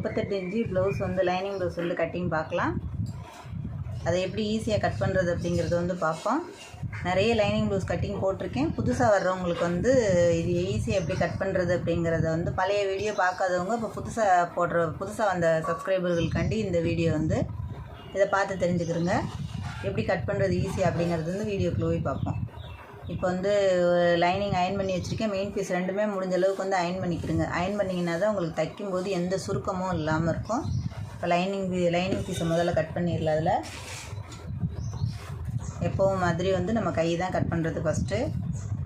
38 inch blouse வந்து lining blouse வந்து cutting பார்க்கலாம். அதை எப்படி ஈஸியாக கட் பண்ணுறது அப்படிங்கிறத வந்து பார்ப்போம். நிறைய லைனிங் ப்ளவுஸ் கட்டிங் போட்டிருக்கேன். புதுசாக வர்றவங்களுக்கு வந்து இது ஈஸியாக எப்படி கட் பண்ணுறது அப்படிங்கிறத வந்து பழைய வீடியோ பார்க்காதவங்க இப்போ புதுசாக வந்த சப்ஸ்கிரைபர்களுக்காண்டி இந்த வீடியோ வந்து இதை பார்த்து தெரிஞ்சுக்கிறோங்க. எப்படி கட் பண்ணுறது ஈஸியாக அப்படிங்கிறது வந்து வீடியோக்குள்ளே போய் பார்ப்போம். இப்போ வந்து லைனிங் அயன் பண்ணி வச்சுருக்கேன். மெயின் பீஸ் ரெண்டுமே முடிஞ்ச அளவுக்கு வந்து அயன் பண்ணிக்கிறேங்க. அயன் பண்ணிங்கன்னா தான் உங்களுக்கு தைக்கும்போது எந்த சுருக்கமும் இல்லாமல் இருக்கும். இப்போ லைனிங் பீஸை முதல்ல கட் பண்ணிடலாம். அதில் எப்போவும் மாதிரி வந்து நம்ம கை தான் கட் பண்ணுறது ஃபஸ்ட்டு.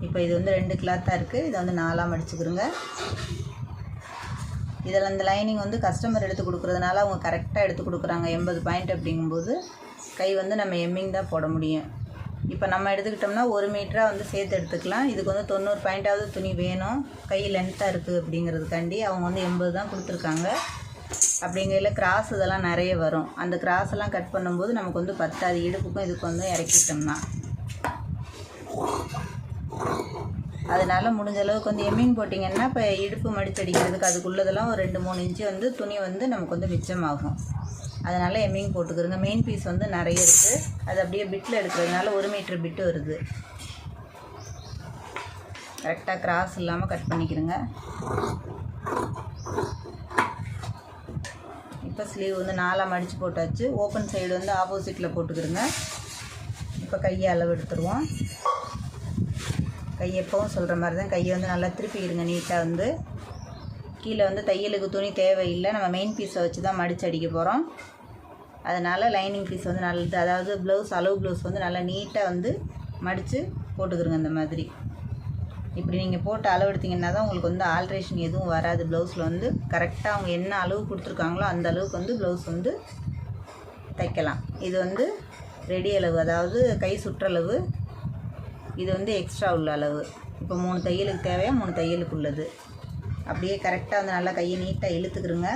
இப்போ இது வந்து 2 கிளாத்தாக இருக்குது. இதை வந்து 4ஆக மடிச்சுக்கிறோங்க. இதில் அந்த லைனிங் வந்து கஸ்டமர் எடுத்து கொடுக்குறதுனால அவங்க கரெக்டாக எடுத்து கொடுக்குறாங்க. 80 பாயிண்ட் அப்படிங்கும்போது கை வந்து நம்ம எம்மிங் தான் போட முடியும். இப்போ நம்ம எடுத்துக்கிட்டோம்னா 1 மீட்டராக வந்து சேர்த்து எடுத்துக்கலாம். இதுக்கு வந்து 90 பாயிண்ட்டாவது துணி வேணும். கை லென்த்தாக இருக்குது அப்படிங்கிறதுக்காண்டி அவங்க வந்து 80 தான் கொடுத்துருக்காங்க. அப்படிங்கையில் கிராஸ் இதெல்லாம் நிறைய வரும். அந்த கிராஸ் எல்லாம் கட் பண்ணும்போது நமக்கு வந்து பத்தாது. இடுப்புக்கும் இதுக்கு வந்து இறக்கிட்டோம்னா அதனால் முடிஞ்ச அளவுக்கு வந்து எம்மிங் போட்டிங்கன்னா இப்போ இடுப்பு மடிச்சடிக்கிறதுக்கு அதுக்குள்ளதெல்லாம் ஒரு 2-3 இன்ச்சு வந்து துணி வந்து நமக்கு வந்து மிச்சமாகும். அதனால் எம்மிங் போட்டுக்கிறோங்க. மெயின் பீஸ் வந்து நிறைய இருக்குது. அது அப்படியே பிட்டில் எடுக்கிறதுனால 1 மீட்டர் பிட்டு வருது. கரெக்டாக கிராஸ் இல்லாமல் கட் பண்ணிக்கிறோங்க. இப்போ ஸ்லீவ் வந்து 4ஆக மடித்து போட்டாச்சு. ஓப்பன் சைடு வந்து ஆப்போசிட்டில் போட்டுக்கிறோங்க. இப்போ கையை அளவு எடுத்துருவோம். கை எப்பவும் சொல்கிற மாதிரி தான் கையை வந்து நல்லா திருப்பிக்கிறங்க. நீட்டாக வந்து கீழே வந்து தையலுக்கு துணி தேவையில்லை. நம்ம மெயின் பீஸை வச்சு தான் மடித்து அடிக்க போகிறோம். அதனால் லைனிங் பீஸ் வந்து நல்லது, அதாவது அளவு ப்ளவுஸ் வந்து நல்லா நீட்டாக வந்து மடித்து போட்டுக்கிறோங்க. இந்த மாதிரி இப்படி நீங்கள் போட்டு அளவு எடுத்திங்கன்னா தான் உங்களுக்கு வந்து ஆல்ட்ரேஷன் எதுவும் வராது. ப்ளவுஸில் வந்து கரெக்டாக அவங்க என்ன அளவு கொடுத்துருக்காங்களோ அந்த அளவுக்கு வந்து ப்ளவுஸ் வந்து தைக்கலாம். இது வந்து ரெடி அளவு, அதாவது கை சுற்றளவு. இது வந்து எக்ஸ்ட்ரா உள்ள அளவு. இப்போ 3 தையலுக்கு தேவையாக 3 தையலுக்கு உள்ளது. அப்படியே கரெக்டாக வந்து நல்லா கையை நீட்டாக இழுத்துக்கிறோங்க.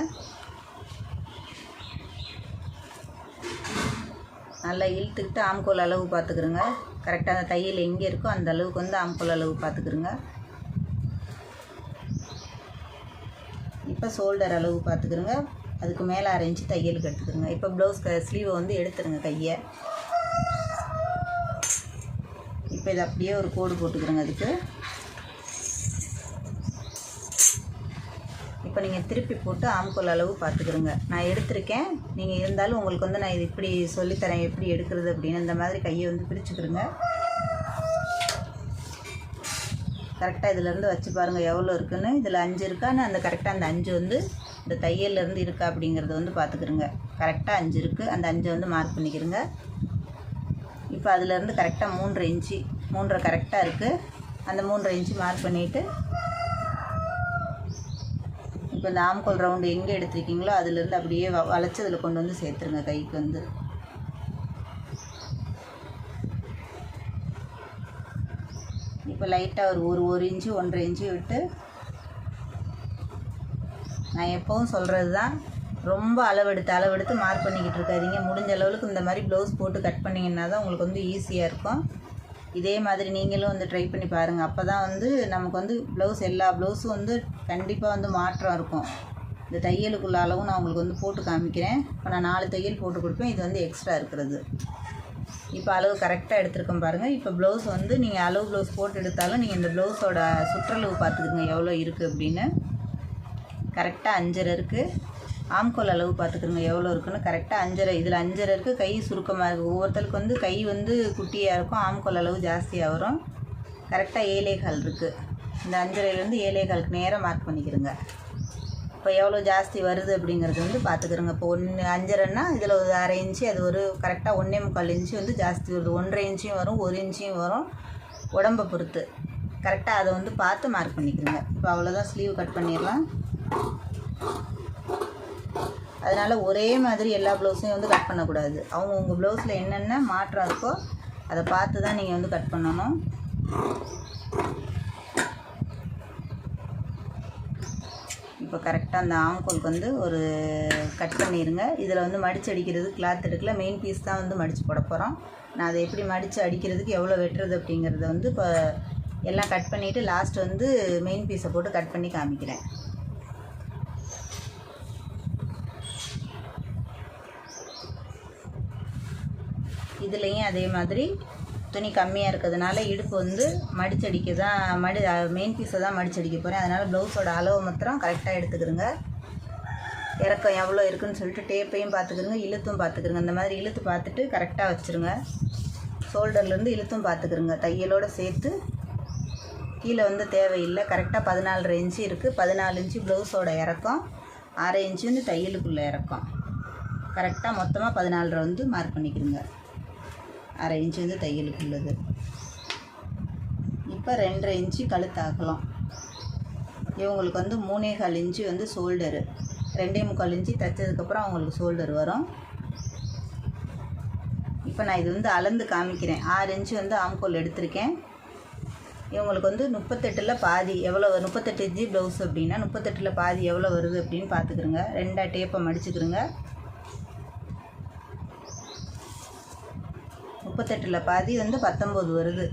நல்லா இழுத்துக்கிட்டு ஆம்கோல் அளவு பார்த்துக்கிறோங்க. கரெக்டாக அந்த தையல் எங்கே இருக்கோ அந்த அளவுக்கு வந்து ஆம்கோல் அளவு பார்த்துக்கிறோங்க. இப்போ ஷோல்டர் அளவு பார்த்துக்கிறோங்க. அதுக்கு மேலே 1/2 இன்ச்சு தையலுக்கு எடுத்துக்கிறோங்க. இப்போ ப்ளவுஸ் ஸ்லீவை வந்து எடுத்துருங்க கையை. இப்போ இது அப்படியே ஒரு கோடு போட்டுக்கிறோங்க. அதுக்கு இப்போ நீங்கள் திருப்பி போட்டு ஆம்கோல் அளவு பார்த்துக்கிறோங்க. நான் எடுத்திருக்கேன். நீங்கள் இருந்தாலும் உங்களுக்கு வந்து நான் இது இப்படி சொல்லித்தரேன் எப்படி எடுக்கிறது அப்படின்னு. இந்த மாதிரி கையை வந்து பிரிச்சுக்கிறோங்க. கரெக்டாக இதிலேருந்து வச்சு பாருங்கள் எவ்வளோ இருக்குன்னு. இதில் 5 இருக்கான்னு அந்த கரெக்டாக அந்த 5 வந்து இந்த தையல்லேருந்து இருக்கா அப்படிங்கிறத வந்து பார்த்துக்கிறோங்க. கரெக்டாக 5 இருக்குது. அந்த 5 வந்து மார்க் பண்ணிக்கிறோங்க. இப்போ அதிலேருந்து கரெக்டாக 3.5 இன்ச்சு 3.5 கரெக்டாக இருக்குது. அந்த 3.5 இன்ச்சு மார்க் பண்ணிவிட்டு இப்போ இந்த ஆம்கோல் ரவுண்டு எங்கே எடுத்துருக்கீங்களோ அதுலேருந்து அப்படியே வளைச்சி அதில் கொண்டு வந்து சேர்த்துருங்க கைக்கு வந்து. இப்போ லைட்டாக ஒரு இன்ச்சு 1.5 இன்ச்சு விட்டு, நான் எப்போவும் சொல்கிறது தான், ரொம்ப அளவெடுத்து மார்க் பண்ணிக்கிட்டு இருக்காதீங்க. முடிஞ்ச அளவுக்கு இந்த மாதிரி ப்ளவுஸ் போட்டு கட் பண்ணிங்கன்னா தான் உங்களுக்கு வந்து ஈஸியாக இருக்கும். இதே மாதிரி நீங்களும் வந்து ட்ரை பண்ணி பாருங்கள். அப்போ தான் வந்து நமக்கு வந்து எல்லா ப்ளவுஸும் வந்து கண்டிப்பாக வந்து மாற்றம் இருக்கும். இந்த தையலுக்குள்ள அளவும் நான் உங்களுக்கு வந்து போட்டு காமிக்கிறேன். இப்போ நான் 4 தையல் போட்டு கொடுப்பேன். இது வந்து எக்ஸ்ட்ரா இருக்கிறது. இப்போ அளவு கரெக்டாக எடுத்துருக்கோம் பாருங்கள். இப்போ ப்ளவுஸ் வந்து நீங்கள் அளவு ப்ளவுஸ் போட்டு எடுத்தாலும் நீங்கள் இந்த ப்ளவுஸோட சுற்றளவு பார்த்துக்குங்க எவ்வளோ இருக்குது அப்படின்னு. கரெக்டாக 5.5 இருக்குது. ஆம்கோல் அளவு பார்த்துக்கிறோங்க எவ்வளோ இருக்குன்னு. கரெக்டாக 5.5. இதில் 5.5 இருக்குது. கை சுருக்கமாக இருக்குது. ஒவ்வொருத்தருக்கு வந்து கை வந்து குட்டியாக இருக்கும். ஆம்கோல் அளவு ஜாஸ்தியாக வரும். கரெக்டாக 7.25 இருக்குது. இந்த 5.5லேருந்து 7.25க்கு நேராக மார்க் பண்ணிக்கிறோங்க. இப்போ எவ்வளோ ஜாஸ்தி வருது அப்படிங்கிறது வந்து பார்த்துக்கிறோங்க. இப்போ 5.5ன்னா இதில் ஒரு 1/2 இன்ச்சு, அது ஒரு கரெக்டாக 1.25 இன்ச்சு வந்து ஜாஸ்தி வருது. 1.5 இன்ச்சும் வரும், 1 இன்ச்சும் வரும், உடம்பை பொறுத்து. கரெக்டாக அதை வந்து பார்த்து மார்க் பண்ணிக்கிறோங்க. இப்போ அவ்வளோதான். ஸ்லீவ் கட் பண்ணிடலாம். அதனால் ஒரே மாதிரி எல்லா ப்ளவுஸையும் வந்து கட் பண்ணக்கூடாது. உங்கள் ப்ளவுஸில் என்னென்ன மாற்றம் இருக்கோ அதை பார்த்து தான் நீங்கள் வந்து கட் பண்ணணும். இப்போ கரெக்டாக அந்த ஆம்கோலுக்கு வந்து ஒரு கட் பண்ணிடுங்க. இதில் வந்து மடித்து அடிக்கிறது கிளாத் எடுக்கல. மெயின் பீஸ் தான் வந்து மடித்து போட போகிறோம். நான் அதை எப்படி மடித்து அடிக்கிறதுக்கு எவ்வளோ வெட்டுறது அப்படிங்கிறத வந்து இப்போ எல்லாம் கட் பண்ணிவிட்டு லாஸ்ட் வந்து மெயின் பீஸை போட்டு கட் பண்ணி காமிக்கிறேன். இதுலேயும் அதே மாதிரி துணி கம்மியாக இருக்கிறதுனால இடுப்பு வந்து மடிச்சடிக்க தான் மெயின் பீஸை தான் மடிச்சடிக்க போகிறேன். அதனால் ப்ளவுஸோட அளவு மாத்திரம் கரெக்டாக எடுத்துக்கிறோங்க. இறக்கம் எவ்வளோ இருக்குதுன்னு சொல்லிட்டு டேப்பையும் பார்த்துக்கிறோங்க, இழுத்தும் பார்த்துக்கிறோங்க. இந்த மாதிரி இழுத்து பார்த்துட்டு கரெக்டாக வச்சுருங்க. ஷோல்டர்லேருந்து இழுத்தும் பார்த்துக்கிறோங்க. தையலோடு சேர்த்து கீழே வந்து தேவையில்லை. கரெக்டாக 14.5 இன்ச்சு இருக்குது. 14 இன்ச்சு ப்ளவுஸோட இறக்கம், 6 இன்ச்சு வந்து தையலுக்குள்ளே இறக்கம். கரெக்டாக மொத்தமாக 14.5 வந்து மார்க் பண்ணிக்கிறோங்க. 1/2 இன்ச்சு வந்து தையலுக்குள்ளது. இப்போ 2.5 இன்ச்சு கழுத்து அகலம். இவங்களுக்கு வந்து 3.25 இன்ச்சு வந்து ஷோல்டரு. 2.25 இன்ச்சு தைச்சதுக்கப்புறம் அவங்களுக்கு ஷோல்டர் வரும். இப்போ நான் இது வந்து அளந்து காமிக்கிறேன். 6 இன்ச்சு வந்து ஆம்கோல் எடுத்திருக்கேன். இவங்களுக்கு வந்து 38ல் பாதி எவ்வளோ, 38 இன்ச்சு ப்ளவுஸ் அப்படின்னா 38ல் பாதி எவ்வளோ வருது அப்படின்னு பார்த்துக்கிறோங்க. 2 டேப்பை மடிச்சுக்கிறோங்க. 38ல் பாதி வந்து 19 வருது.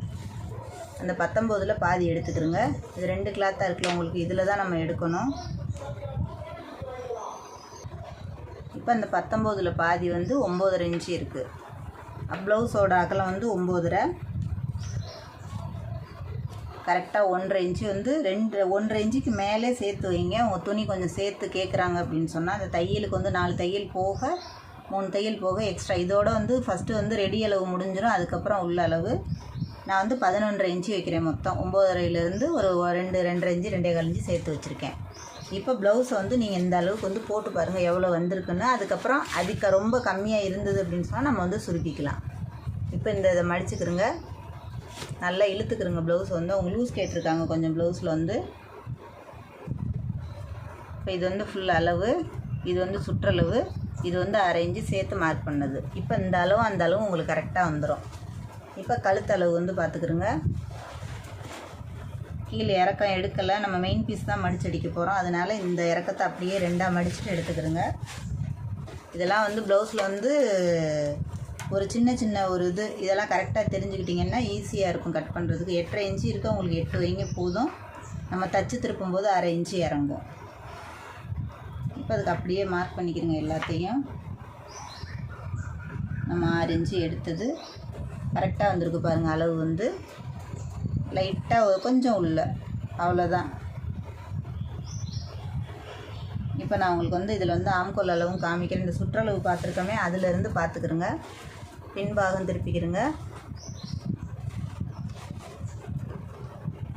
அந்த 19ல் பாதி எடுத்துக்கிறோங்க. இது 2 கிளாத்தாக இருக்குல்ல உங்களுக்கு, இதில் தான் நம்ம எடுக்கணும். இப்போ அந்த 19ல் பாதி வந்து 9.5 இன்ச்சு இருக்குது. ப்ளவுஸோட அகலம் வந்து 9.5. கரெக்டாக 1.5 இன்ச்சு வந்து 1.5 இன்ச்சுக்கு மேலே சேர்த்து வைங்க. உங்கள் துணி கொஞ்சம் சேர்த்து கேட்குறாங்க அப்படின்னு சொன்னால் அந்த தையலுக்கு வந்து 4 தையல் போக 3 தையல் போக எக்ஸ்ட்ரா இதோட வந்து ஃபஸ்ட்டு வந்து ரெடி அளவு முடிஞ்சிடும். அதுக்கப்புறம் உள்ள அளவு நான் வந்து 11.5 இன்ச்சு வைக்கிறேன். மொத்தம் 9.5லேருந்து ஒரு 2.5 இன்ச்சு 2.25 இன்ச்சு சேர்த்து வச்சுருக்கேன். இப்போ ப்ளவுஸை வந்து நீங்கள் இந்த அளவுக்கு வந்து போட்டு பாருங்கள் எவ்வளோ வந்திருக்குன்னு. அதுக்கப்புறம் அதுக்கு ரொம்ப கம்மியாக இருந்தது அப்படின்னு சொன்னால் நம்ம வந்து சுருக்கிக்கலாம். இப்போ இதை மடிச்சுக்கிறோங்க, நல்லா இழுத்துக்கிறோங்க. ப்ளவுஸ் வந்து அவங்க லூஸ் கேட்டிருக்காங்க கொஞ்சம் ப்ளவுஸில் வந்து. இப்போ இது வந்து ஃபுல் அளவு, இது வந்து சுற்றளவு, இது வந்து 1/2 இன்ச்சு சேர்த்து மார்க் பண்ணது. இப்போ இந்த அளவு அந்த அளவு உங்களுக்கு கரெக்டாக வந்துடும். இப்போ கழுத்தளவு வந்து பார்த்துக்கிறோங்க. கீழே இறக்கம் எடுக்கலை, நம்ம மெயின் பீஸ் தான் மடிச்சு அடிக்க போகிறோம். அதனால் இந்த இறக்கத்தை அப்படியே 2ஆக மடிச்சுட்டு எடுத்துக்கிறோங்க. இதெல்லாம் வந்து ப்ளவுஸில் வந்து ஒரு சின்ன ஒரு இதெல்லாம் கரெக்டாக தெரிஞ்சுக்கிட்டிங்கன்னா ஈஸியாக இருக்கும் கட் பண்ணுறதுக்கு. 8.5 இன்ச்சு இருக்குது, உங்களுக்கு 8 வைங்க போதும். நம்ம தச்சு திருப்பும்போது 1/2 இன்ச்சு இறங்கும். இப்போ அதுக்கு அப்படியே மார்க் பண்ணிக்கிறோங்க எல்லாத்தையும். நம்ம 6 இன்ச்சு எடுத்தது கரெக்டாக வந்திருக்கு பாருங்கள். அளவு வந்து லைட்டாக கொஞ்சம் உள்ள, அவ்வளோதான். இப்போ நான் உங்களுக்கு வந்து இதில் வந்து ஆம்கோல் அளவும் காமிக்கிறேன். இந்த சுற்றளவு பார்த்துருக்கோமே அதிலேருந்து பார்த்துக்கிறோங்க. பின்பாகம் திருப்பிக்கிறோங்க.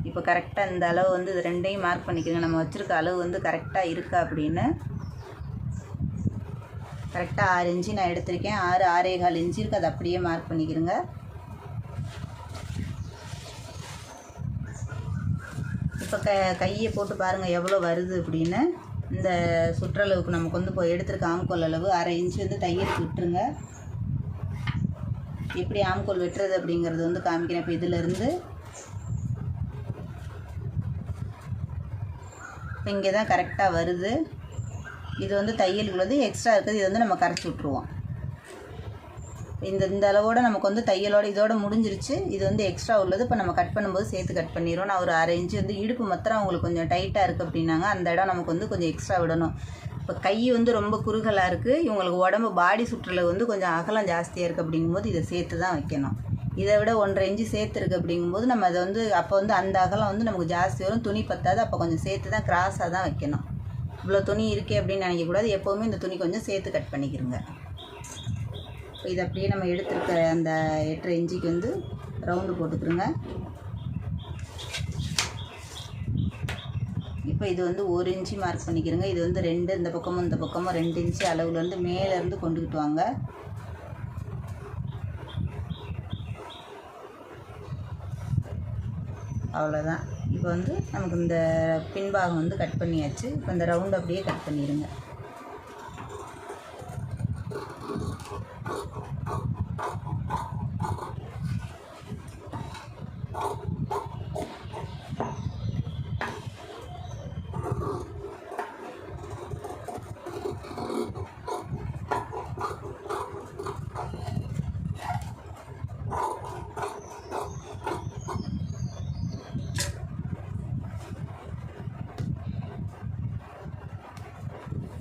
இப்போ கரெக்டாக இந்த அளவு வந்து இது 2ஐயும் மார்க் பண்ணிக்கிறோங்க. நம்ம வச்சுருக்க அளவு வந்து கரெக்டாக இருக்கா அப்படின்னு. கரெக்டாக 6 இன்ச்சு நான் எடுத்திருக்கேன். 6.25 இன்ச்சு இருக்குது, அதை அப்படியே மார்க் பண்ணிக்கிறோங்க. இப்போ கையை போட்டு பாருங்கள் எவ்வளோ வருது அப்படின்னு. இந்த சுற்றளவுக்கு நமக்கு வந்து இப்போ எடுத்துருக்க ஆம்கோல் அளவு 1/2 இன்ச்சு வந்து தையலுக்கு விட்டுருங்க. எப்படி ஆம்கோல் வெட்டுறது அப்படிங்கிறது வந்து காமிக்கிறேன். இப்போ இதிலேருந்து இப்போ இங்கே தான் கரெக்டாக வருது. இது வந்து தையலுக்குள்ளது, எக்ஸ்ட்ரா இருக்குது, இது வந்து நம்ம கரைச்சி விட்ருவோம். இந்த அளவோடு நமக்கு வந்து தையலோடு இதோட முடிஞ்சிருச்சு. இது வந்து எக்ஸ்ட்ரா உள்ளது. இப்போ நம்ம கட் பண்ணும்போது சேர்த்து கட் பண்ணிடுவோம். நான் ஒரு 1/2 இன்ச்சு வந்து இடுப்பு மாத்திரம் அவங்களுக்கு கொஞ்சம் டைட்டாக இருக்குது அப்படின்னாங்க. அந்த இடம் நமக்கு வந்து கொஞ்சம் எக்ஸ்ட்ரா விடணும். இப்போ கை வந்து ரொம்ப குறுகலாக இருக்குது, இவங்களுக்கு உடம்பு பாடி சுற்றளவு வந்து கொஞ்சம் அகலம் ஜாஸ்தியாக இருக்குது அப்படிங்கும்போது இதை சேர்த்து தான் வைக்கணும். இதை விட 1.5 இன்ச்சு சேர்த்துருக்கு அப்படிங்கும்போது நம்ம அதை வந்து அப்போ வந்து அந்த அகலம் வந்து நமக்கு ஜாஸ்தி வரும், துணி பத்தாது. அப்போ கொஞ்சம் சேர்த்து தான் கிராஸாக தான் வைக்கணும். இவ்வளோ துணி இருக்கே அப்படின்னு நினைக்கக்கூடாது. எப்போவுமே இந்த துணி கொஞ்சம் சேர்த்து கட் பண்ணிக்கிறோங்க. இப்போ இதை அப்படியே நம்ம எடுத்துருக்க அந்த 8.5 இன்ச்சுக்கு வந்து ரவுண்டு போட்டுக்கிறோங்க. இப்போ இது வந்து 1 இன்ச்சு மார்க் பண்ணிக்கிறோங்க. இது வந்து 2, இந்த பக்கமும் 2 இன்ச்சு அளவில் வந்து மேலேருந்து கொண்டுக்கிட்டு வாங்க. அவ்வளோதான். இப்போ வந்து நமக்கு இந்த பின்பாகம் வந்து கட் பண்ணியாச்சு. இப்போ இந்த ரவுண்டு அப்படியே கட் பண்ணிடுங்க.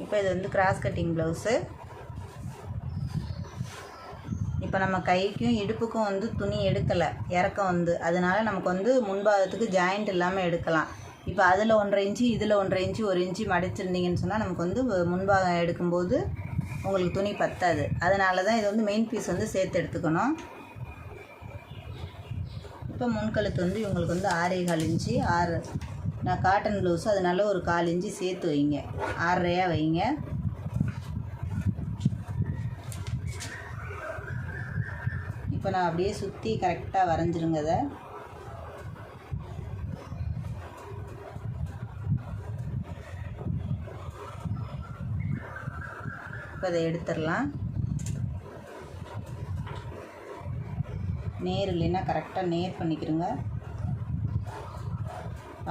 இப்போ இது வந்து கிராஸ் கட்டிங் ப்ளவுஸு. இப்போ இப்போ நம்ம கைக்கும் இடுப்புக்கும் வந்து துணி எடுக்கலை, இறக்கம் வந்து, அதனால நமக்கு வந்து முன்பாகத்துக்கு ஜாயிண்ட் இல்லாமல் எடுக்கலாம். இப்போ அதில் 1.5 இன்ச்சு இதில் 1.5 இன்ச்சு 1 இன்ச்சு மடிச்சிருந்தீங்கன்னு சொன்னால் நமக்கு வந்து முன்பாகம் எடுக்கும்போது உங்களுக்கு துணி பத்தாது. அதனால தான் இது வந்து மெயின் பீஸ் வந்து சேர்த்து எடுத்துக்கணும். இப்போ முன்கழுத்து வந்து இவங்களுக்கு வந்து 6.25 இன்ச்சு 6. நான் காட்டன் ப்ளவுஸு அதனால ஒரு 1/4 இன்ச்சு சேர்த்து வைங்க, 6.5 வைங்க. இப்போ நான் அப்படியே சுற்றி கரெக்டாக வரைஞ்சிருங்க. அதை இப்போ அதை எடுத்துடலாம். நேர் இல்லைன்னா கரெக்டாக நேர் பண்ணிக்கிறோங்க.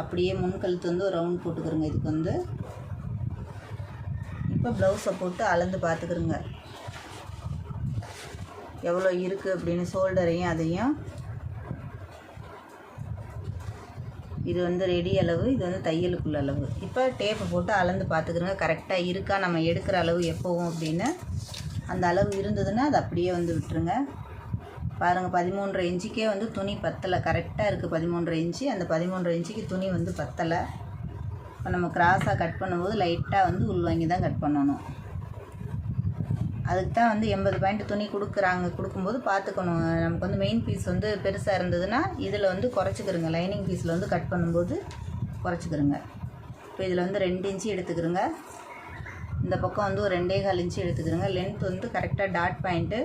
அப்படியே முன்கழுத்து வந்து ஒரு ரவுண்ட் போட்டுக்கிறோங்க இதுக்கு வந்து. இப்போ ப்ளவுஸை போட்டு அளந்து பார்த்துக்கிறோங்க எவ்வளோ இருக்குது அப்படின்னு, ஷோல்டரையும் அதையும். இது வந்து ரெடி அளவு, இது வந்து தையலுக்குள்ள அளவு. இப்போ டேப்பை போட்டு அளந்து பார்த்துக்கிறோங்க கரெக்டாக இருக்கா நம்ம எடுக்கிற அளவு எப்போவும் அப்படின்னு. அந்த அளவு இருந்ததுன்னா அது அப்படியே வந்து விட்டுருங்க. பாருங்கள் 13.5 இன்ச்சுக்கே வந்து துணி பத்தலை, கரெக்டாக இருக்குது 13.5 இன்ச்சு. அந்த 13.5 இன்ச்சுக்கு துணி வந்து பத்தலை. இப்போ நம்ம கிராஸாக கட் பண்ணும்போது லைட்டாக வந்து உள்வாங்கி தான் கட் பண்ணணும். அதுக்கு தான் வந்து 80 பாயிண்ட் துணி கொடுக்கும்போது பார்த்துக்கணும். நமக்கு வந்து மெயின் பீஸ் வந்து பெருசாக இருந்ததுன்னா இதில் வந்து குறைச்சிக்கிறோங்க, லைனிங் பீஸில் வந்து கட் பண்ணும்போது குறைச்சிக்கிறோங்க. இப்போ இதில் வந்து 2 இன்ச்சு எடுத்துக்கிறோங்க. இந்த பக்கம் வந்து ஒரு 2.25 இன்ச்சு எடுத்துக்கிறோங்க. லென்த் வந்து கரெக்டாக டாட் பாயிண்ட்டு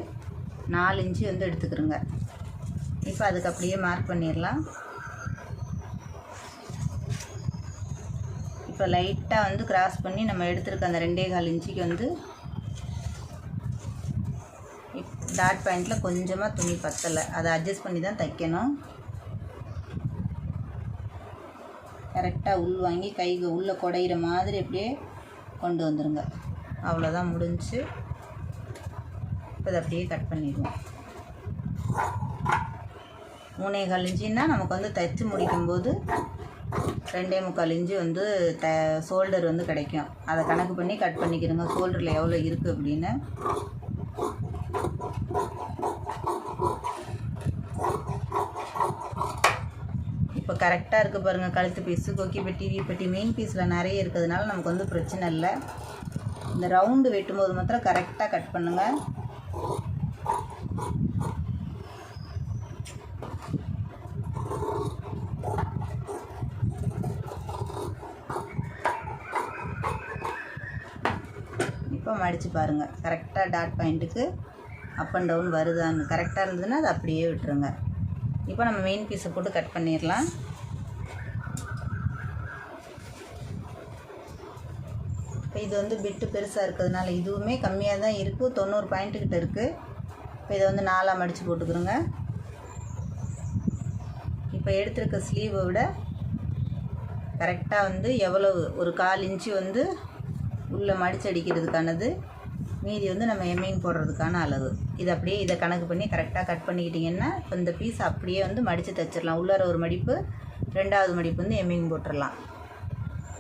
4 இன்ச்சு வந்து எடுத்துக்கிறோங்க. இப்போ அதுக்கு அப்படியே மார்க் பண்ணிடலாம். இப்போ லைட்டாக வந்து கிராஸ் பண்ணி நம்ம எடுத்துருக்க அந்த 2.25 இன்ச்சுக்கு வந்து டாட் பாயிண்டில் கொஞ்சமாக துணி பத்தலை, அதை அட்ஜஸ்ட் பண்ணி தான் தைக்கணும். கரெக்டாக உள் வாங்கி கைக்கு உள்ளே குடையிற மாதிரி அப்படியே கொண்டு வந்துடுங்க. அவ்வளோதான் முடிஞ்சு. இப்போ அதை அப்படியே கட் பண்ணிடுவோம். 3.25 இன்ச்சுன்னா நமக்கு வந்து தைச்சி முடிக்கும்போது 2.25 இன்ச்சு வந்து ஷோல்டர் வந்து கிடைக்கும். அதை கணக்கு பண்ணி கட் பண்ணிக்கிறோங்க, ஷோல்டரில் எவ்வளோ இருக்குது அப்படின்னு. இப்போ கரெக்டாக இருக்குது பாருங்கள். கழுத்து பீஸு, கொக்கி பெட்டி, வி பெட்டி மெயின் பீஸில் நிறைய இருக்கிறதுனால நமக்கு வந்து பிரச்சனை இல்லை. இந்த ரவுண்டு வெட்டும்போது மாத்திரம் கரெக்டாக கட் பண்ணுங்கள். இப்போ மடித்து பாருங்கள் கரெக்டாக டாட் பாயிண்ட்டுக்கு அப் அண்ட் டவுன் வருதான்னு. கரெக்டாக இருந்ததுன்னா அது அப்படியே விட்டுருங்க. இப்போ நம்ம மெயின் பீஸை போட்டு கட் பண்ணிடலாம். இப்போ இது வந்து பிட்டு பெருசாக இருக்கிறதுனால இதுவுமே கம்மியாக தான் இருக்குது, 90 பாயிண்ட்டுக்கிட்ட இருக்குது. இப்போ இதை வந்து 4ஆக மடித்து போட்டுக்கிறோங்க. இப்போ எடுத்துருக்க ஸ்லீவை விட கரெக்டாக வந்து எவ்வளவு ஒரு 1/4 இன்ச்சு வந்து உள்ளே மடித்து அடிக்கிறதுக்கானது, மீதி வந்து நம்ம எம்மிங் போடுறதுக்கான அளவு. இது அப்படியே இதை கணக்கு பண்ணி கரெக்டாக கட் பண்ணிக்கிட்டிங்கன்னா இப்போ இந்த பீஸ் அப்படியே வந்து மடித்து தைச்சிடலாம். உள்ளார ஒரு மடிப்பு, 2வது மடிப்பு வந்து எம்மிங் போட்டுடலாம்.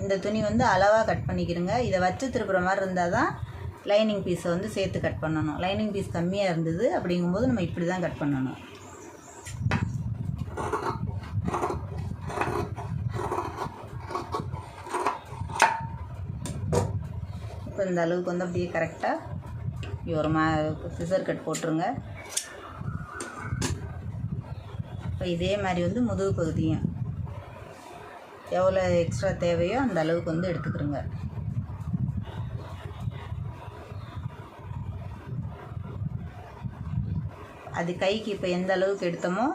இந்த துணி வந்து அளவாக கட் பண்ணிக்கிறோங்க. இதை வச்சு திருப்புற மாதிரி இருந்தால் தான் லைனிங் பீஸை வந்து சேர்த்து கட் பண்ணணும். லைனிங் பீஸ் கம்மியாக இருந்தது அப்படிங்கும்போது நம்ம இப்படி தான் கட் பண்ணணும். இப்போ இந்த அளவுக்கு வந்து அப்படியே கரெக்டாக ஒரு சிசர் கட் போட்டுருங்க. இப்போ இதே மாதிரி வந்து முதுகு பகுதியும் எவ்வளோ எக்ஸ்ட்ரா தேவையோ அந்த அளவுக்கு வந்து எடுத்துக்கிறோங்க. அது கைக்கு இப்போ எந்த அளவுக்கு எடுத்தோமோ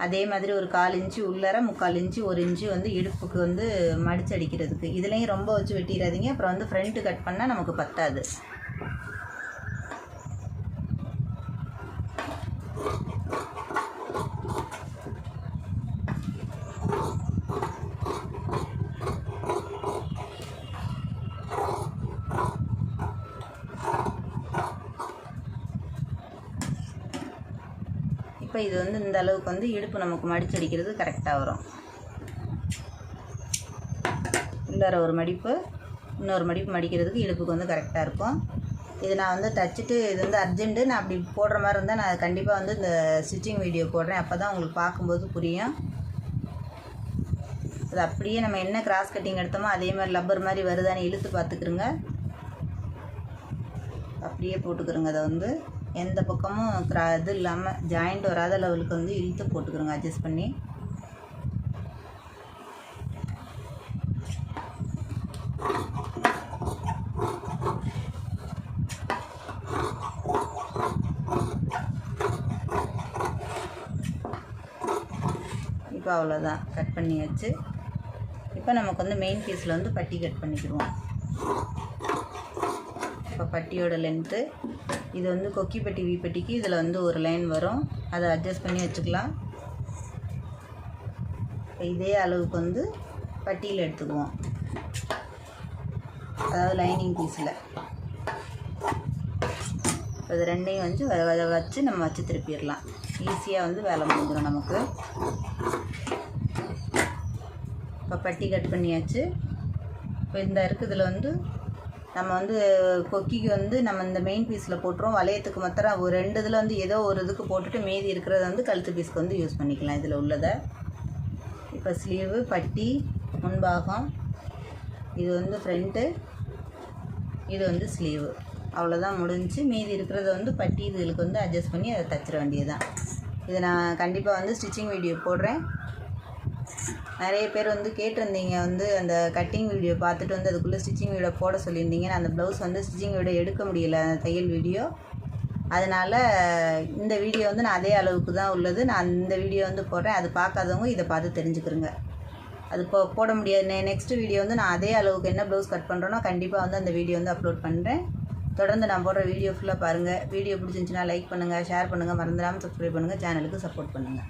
அதே மாதிரி ஒரு 1/4 இன்ச்சு உள்ளார, 3/4 இன்ச்சு 1 இன்ச்சு வந்து இடுப்புக்கு வந்து மடித்து அடிக்கிறதுக்கு. இதுலேயும் ரொம்ப வச்சு வெட்டிடாதீங்க, அப்புறம் வந்து ஃப்ரண்ட்டு கட் பண்ணால் நமக்கு பத்தாது. இப்போ இது வந்து இந்த அளவுக்கு வந்து இடுப்பு நமக்கு மடித்து அடிக்கிறது கரெக்டாக வரும். உள்ளார ஒரு மடிப்பு, இன்னொரு மடிப்பு மடிக்கிறதுக்கு இடுப்புக்கு வந்து கரெக்டாக இருக்கும். இது நான் வந்து தச்சுட்டு இது வந்து அர்ஜென்ட்டு, நான் அப்படி போடுற மாதிரி இருந்தால் நான் கண்டிப்பாக வந்து இந்த ஸ்டிச்சிங் வீடியோ போடுறேன். அப்போ தான் உங்களுக்கு பார்க்கும்போது புரியும். அது அப்படியே நம்ம என்ன கிராஸ் கட்டிங் எடுத்தோமோ அதே மாதிரி லப்பர் மாதிரி வருதான்னு இழுத்து பார்த்துக்குருங்க. அப்படியே போட்டுக்கிறோங்க. அதை வந்து எந்த பக்கமும் இது இல்லாமல் ஜாயிண்ட் வராத லெவலுக்கு வந்து இழுத்து போட்டுக்கிறோங்க அட்ஜஸ்ட் பண்ணி. இப்போ அவ்வளோதான், கட் பண்ணியாச்சு. இப்போ நமக்கு வந்து மெயின் பீஸில் வந்து பட்டி கட் பண்ணிக்கிடுவோம். இப்போ பட்டியோட லென்த்து இது வந்து கொக்கி பட்டி வி பட்டிக்கு இதில் வந்து ஒரு லைன் வரும், அதை அட்ஜஸ்ட் பண்ணி வச்சுக்கலாம். இப்போ இதே அளவுக்கு வந்து பட்டியில் எடுத்துக்குவோம், அதாவது லைனிங் பீஸில். இப்போ இது ரெண்டையும் வந்து வச்சு நம்ம வச்சு திருப்பிடலாம். ஈஸியாக வந்து வேலை முடிஞ்சிடும் நமக்கு. இப்போ பட்டி கட் பண்ணியாச்சு. இப்போ இந்த இருக்குதுல வந்து நம்ம வந்து கொக்கிக்கு வந்து நம்ம இந்த மெயின் பீஸில் போட்டுருவோம். வளையத்துக்கு மாத்திரம் ஒரு 2 இதில் வந்து ஏதோ ஒரு இதுக்கு போட்டுட்டு மீதி இருக்கிறத வந்து கழுத்து பீஸ்க்கு வந்து யூஸ் பண்ணிக்கலாம் இதில் உள்ளதை. இப்போ ஸ்லீவு, பட்டி, முன்பாகம், இது வந்து ஃப்ரண்ட்டு, இது வந்து ஸ்லீவு. அவ்வளோதான் முடிஞ்சு. மீதி இருக்கிறத வந்து பட்டி இதுகளுக்கு வந்து அட்ஜஸ்ட் பண்ணி அதை தச்சிட வேண்டியதுதான். இதை நான் கண்டிப்பாக வந்து ஸ்டிச்சிங் வீடியோ போடுறேன். நிறைய பேர் வந்து கேட்டிருந்தீங்க, வந்து அந்த கட்டிங் வீடியோ பார்த்துட்டு வந்து அதுக்குள்ளே ஸ்டிச்சிங் வீடியோ போட சொல்லியிருந்தீங்க. நான் அந்த ப்ளவுஸ் வந்து ஸ்டிச்சிங் வீடியோ எடுக்க முடியல, தையல் வீடியோ. அதனால் இந்த வீடியோ வந்து நான் அதே அளவுக்கு தான் உள்ளது. நான் இந்த வீடியோ வந்து போடுறேன். அது பார்க்காதவங்க இதை பார்த்து தெரிஞ்சுக்கிறங்க. அது போட முடியாது. நெக்ஸ்ட் வீடியோ வந்து நான் அதே அளவுக்கு என்ன ப்ளவுஸ் கட் பண்ணுறேனோ கண்டிப்பாக வந்து அந்த வீடியோ வந்து அப்லோட் பண்ணுறேன். தொடர்ந்து நான் போடுற வீடியோ ஃபுல்லாக பாருங்கள். வீடியோ பிடிச்சிருந்துச்சுன்னா லைக் பண்ணுங்கள், ஷேர் பண்ணுங்கள், மறந்துடாமல் சப்ஸ்கிரைப் பண்ணுங்கள், சேனலுக்கு சப்போர்ட் பண்ணுங்கள்.